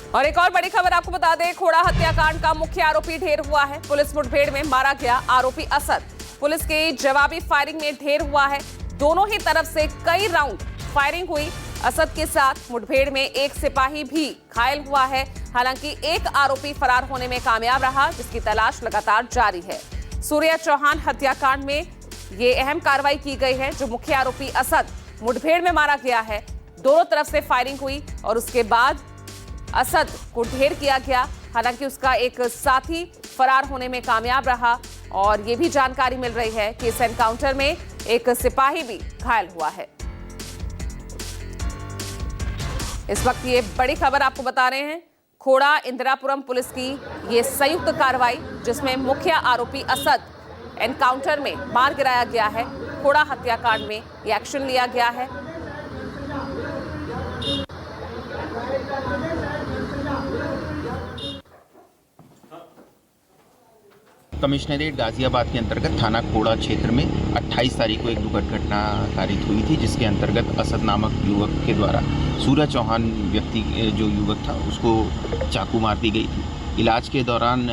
और एक और बड़ी खबर आपको बता दें, खोड़ा हत्याकांड का मुख्य आरोपी ढेर हुआ है। पुलिस मुठभेड़ में मारा गया आरोपी असद। पुलिस की जवाबी फायरिंग में ढेर हुआ है। दोनों ही तरफ से कई राउंड फायरिंग हुई। असद के साथ मुठभेड़ में एक सिपाही भी घायल हुआ है। हालांकि एक आरोपी फरार होने में कामयाब रहा, जिसकी तलाश लगातार जारी है। सूर्या चौहान हत्याकांड में ये अहम कार्रवाई की गई है। जो मुख्य आरोपी असद मुठभेड़ में मारा गया है, दोनों तरफ से फायरिंग हुई और उसके बाद असद को ढेर किया गया। हालांकि उसका एक साथी फरार होने में कामयाब रहा और ये भी जानकारी मिल रही है कि इस एनकाउंटर में एक सिपाही भी घायल हुआ है। इस वक्त ये बड़ी खबर आपको बता रहे हैं, खोड़ा इंदिरापुरम पुलिस की ये संयुक्त कार्रवाई, जिसमें मुख्य आरोपी असद एनकाउंटर में मार गिराया गया है। खोड़ा हत्याकांड में ये एक्शन लिया गया है। कमिश्नरेट गाजियाबाद के अंतर्गत थाना खोड़ा क्षेत्र में 28 तारीख को एक दुखद घटना कारित हुई थी, जिसके अंतर्गत असद नामक युवक के द्वारा सूर्या चौहान व्यक्ति जो युवक था उसको चाकू मार दी गई थी। इलाज के दौरान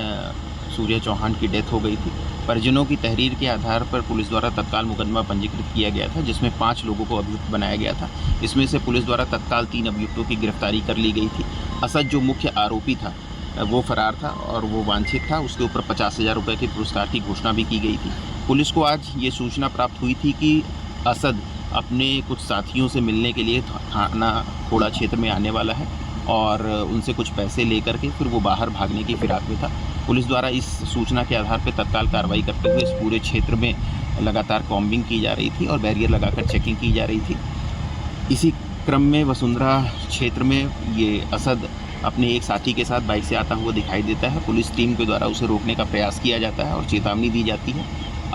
सूर्या चौहान की डेथ हो गई थी। परिजनों की तहरीर के आधार पर पुलिस द्वारा तत्काल मुकदमा पंजीकृत किया गया था, जिसमें 5 लोगों को अभियुक्त बनाया गया था। इसमें से पुलिस द्वारा तत्काल 3 अभियुक्तों की गिरफ्तारी कर ली गई थी। असद जो मुख्य आरोपी था वो फरार था और वो वांछित था। उसके ऊपर 50,000 रुपये के पुरस्कार की घोषणा भी की गई थी। पुलिस को आज ये सूचना प्राप्त हुई थी कि असद अपने कुछ साथियों से मिलने के लिए थाना खोड़ा क्षेत्र में आने वाला है और उनसे कुछ पैसे लेकर के फिर वो बाहर भागने की फिराक में था। पुलिस द्वारा इस सूचना के आधार पर तत्काल कार्रवाई करते हुए इस पूरे क्षेत्र में लगातार कॉम्बिंग की जा रही थी और बैरियर लगाकर चेकिंग की जा रही थी। इसी क्रम में वसुंधरा क्षेत्र में ये असद अपने एक साथी के साथ बाइक से आता हुआ दिखाई देता है। पुलिस टीम के द्वारा उसे रोकने का प्रयास किया जाता है और चेतावनी दी जाती है।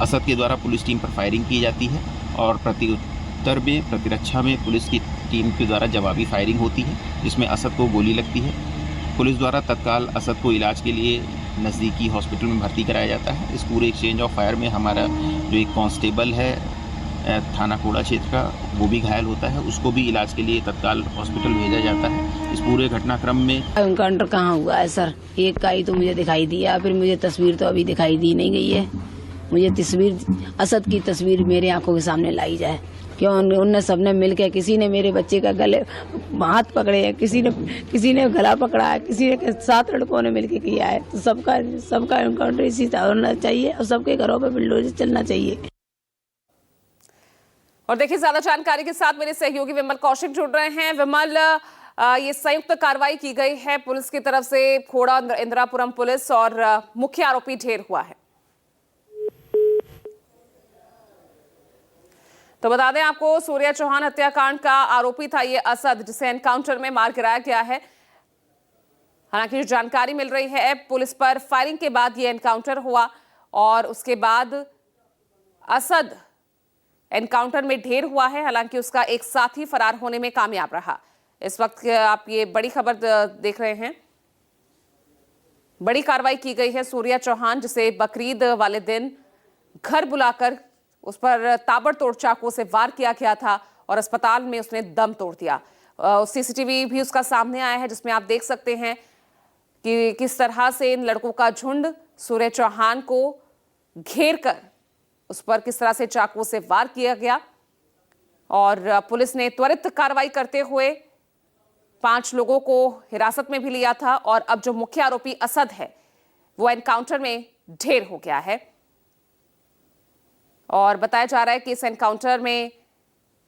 असद के द्वारा पुलिस टीम पर फायरिंग की जाती है और प्रत्युत्तर में प्रतिरक्षा में पुलिस की टीम के द्वारा जवाबी फायरिंग होती है, जिसमें असद को गोली लगती है। पुलिस द्वारा तत्काल असद को इलाज के लिए नज़दीकी हॉस्पिटल में भर्ती कराया जाता है। इस पूरे एक्सचेंज ऑफ फायर में हमारा जो एक कांस्टेबल है थाना खोड़ा क्षेत्र का, वो भी घायल होता है। उसको भी इलाज के लिए तत्काल हॉस्पिटल भेजा जाता है। इस पूरे घटनाक्रम में एनकाउंटर कहाँ हुआ है सर? एक का ही तो मुझे दिखाई दिया, फिर मुझे तस्वीर तो अभी दिखाई दी नहीं गई है। मुझे तस्वीर, असद की तस्वीर मेरे आंखों के सामने लाई जाए। क्यों उनने सबने मिलकर, किसी ने मेरे बच्चे का गले हाथ पकड़े हैं, किसी ने गला पकड़ा है, किसी ने 7 लड़कों ने मिलकर किया है। तो सबका एनकाउंटर इसी तरह होना चाहिए और सबके घरों पर बुलडोजर चलना चाहिए। और देखिए, ज्यादा जानकारी के साथ मेरे सहयोगी विमल कौशिक जुड़ रहे हैं। विमल, ये संयुक्त कार्रवाई की गई है पुलिस की तरफ से, खोड़ा इंदिरापुरम पुलिस, और मुख्य आरोपी ढेर हुआ है। तो बता दें आपको, सूर्या चौहान हत्याकांड का आरोपी था ये असद, जिसे एनकाउंटर में मार गिराया गया है। हालांकि जो जानकारी मिल रही है, पुलिस पर फायरिंग के बाद ये एनकाउंटर हुआ और उसके बाद असद एनकाउंटर में ढेर हुआ है। हालांकि उसका एक साथी फरार होने में कामयाब रहा। इस वक्त आप ये बड़ी खबर देख रहे हैं। बड़ी कार्रवाई की गई है। सूर्या चौहान, जिसे बकरीद वाले दिन घर बुलाकर उस पर ताबड़तोड़ चाकू से वार किया गया था और अस्पताल में उसने दम तोड़ दिया। सीसीटीवी भी उसका सामने आया है, जिसमें आप देख सकते हैं कि किस तरह से इन लड़कों का झुंड सूर्या चौहान को घेर कर उस पर किस तरह से चाकू से वार किया गया। और पुलिस ने त्वरित कार्रवाई करते हुए 5 लोगों को हिरासत में भी लिया था और अब जो मुख्य आरोपी असद है वो एनकाउंटर में ढेर हो गया है। और बताया जा रहा है कि इस एनकाउंटर में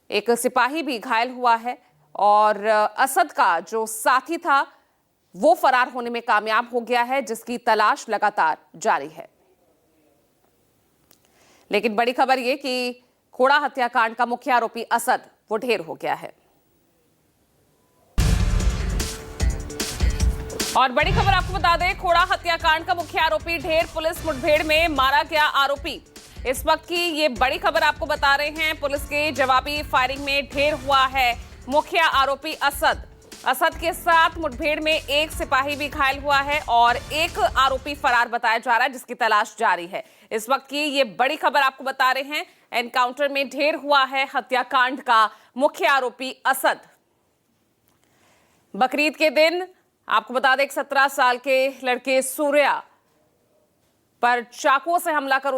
एक सिपाही भी घायल हुआ है और असद का जो साथी था वो फरार होने में कामयाब हो गया है, जिसकी तलाश लगातार जारी है। लेकिन बड़ी खबर ये कि खोड़ा हत्याकांड का मुख्य आरोपी असद वो ढेर हो गया है। और बड़ी खबर आपको बता दें, खोड़ा हत्याकांड का मुख्य आरोपी ढेर, पुलिस मुठभेड़ में मारा गया आरोपी। इस वक्त की ये बड़ी खबर आपको बता रहे हैं। पुलिस के जवाबी फायरिंग में ढेर हुआ है मुख्य आरोपी असद। असद के साथ मुठभेड़ में एक सिपाही भी घायल हुआ है और एक आरोपी फरार बताया जा रहा है, जिसकी तलाश जारी है। इस वक्त की ये बड़ी खबर आपको बता रहे हैं, एनकाउंटर में ढेर हुआ है हत्याकांड का मुख्य आरोपी असद। बकरीद के दिन आपको बता दें 17 साल के लड़के सूर्या पर चाकुओं से हमला कर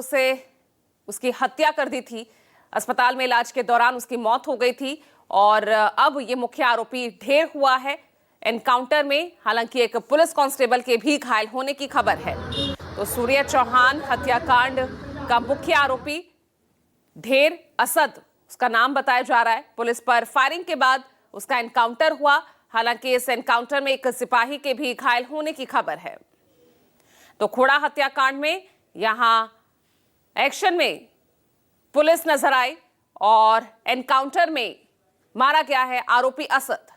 उसकी हत्या कर दी थी। अस्पताल में इलाज के दौरान उसकी मौत हो गई थी और अब ये मुख्य आरोपी ढेर हुआ है एनकाउंटर में। हालांकि एक पुलिस कांस्टेबल के भी घायल होने की खबर है। तो सूर्या चौहान हत्याकांड का मुख्य आरोपी ढेर असद उसका नाम बताया जा रहा है। पुलिस पर फायरिंग के बाद उसका एनकाउंटर हुआ। हालांकि इस एनकाउंटर में एक सिपाही के भी घायल होने की खबर है। तो खोड़ा हत्याकांड में यहां एक्शन में पुलिस नजर आई और एनकाउंटर में मारा गया है आरोपी असद।